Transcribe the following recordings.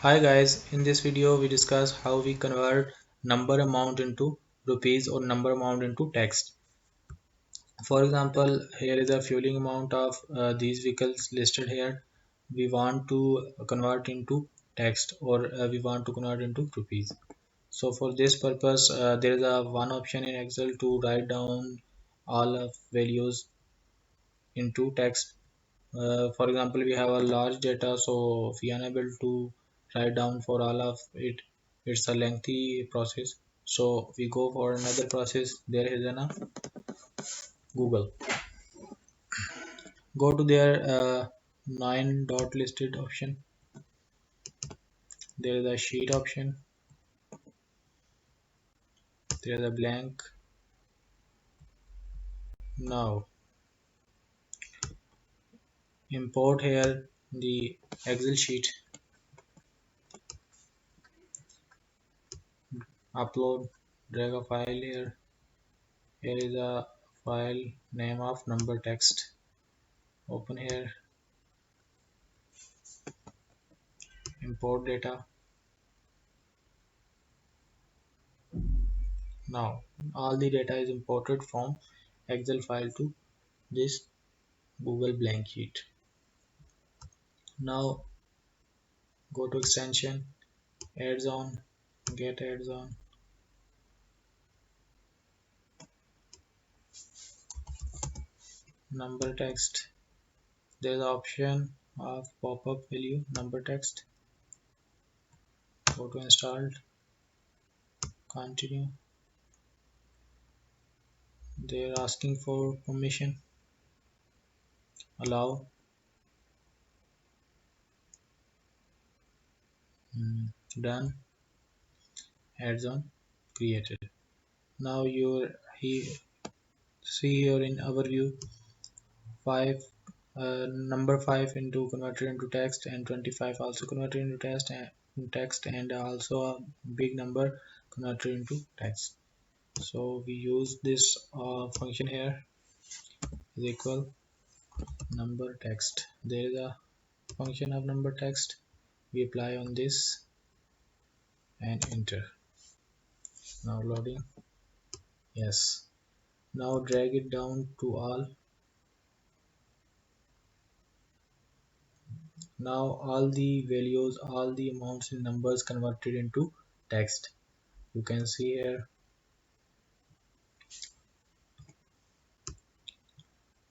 Hi guys, in this video we discuss how we convert number amount into rupees or number amount into text. For example, here is a fueling amount of these vehicles listed here. We want to convert into text or we want to convert into rupees. So for this purpose, there is a one option in Excel to write down all of values into text. For example, we have a large data, so we are unable to write down for all of it. It's a lengthy process, so we go for another process. There is a Google. Go to their nine dot listed option. There is a sheet option. There is a blank. Now import here the Excel sheet. Upload. Drag a file here. Here is a file name of number text. Open here. Import data. Now all the data is imported from Excel file to this Google blank sheet. Now go to extension, adds on, get adds on. Number text. There's option of pop-up value number text. Go to installed, continue. They're asking for permission. Allow. Done. Adds on created. Now you see here in our view 5 number 5 into converted into text and 25 also converted into text and also a big number converted into text. So we use this function here is equal number text. There is a function of number text. We apply on this and enter. Now loading. Yes. Now drag it down to all. Now all the values, all the amounts in numbers converted into text. You can see here.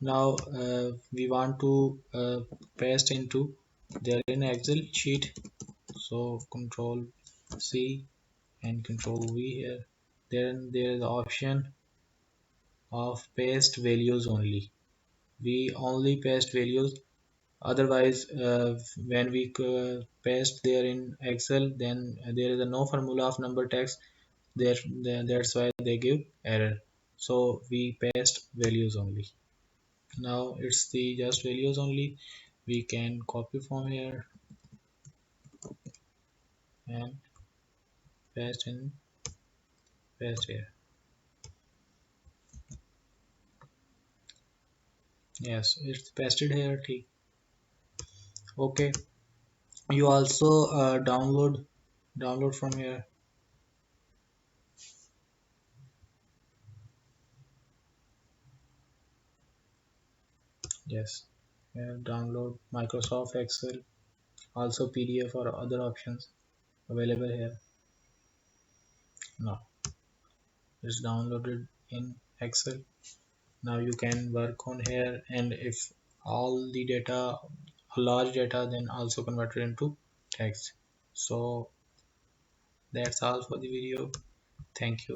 Now we want to paste into there in Excel sheet. So Control C and Control V here. Then there is the option of paste values only. We only paste values. Otherwise, when we paste there in Excel, then there is a no formula of number text. That's why they give error. So we paste values only. Now it's the just values only. We can copy from here and paste in paste here. Yes, it's pasted here. Okay. You also download from here. Yes. Here, download Microsoft Excel. Also PDF or other options available here. Now it's downloaded in Excel. Now you can work on here, and if all the data large data then also converted into text. So that's all for the video. Thank you.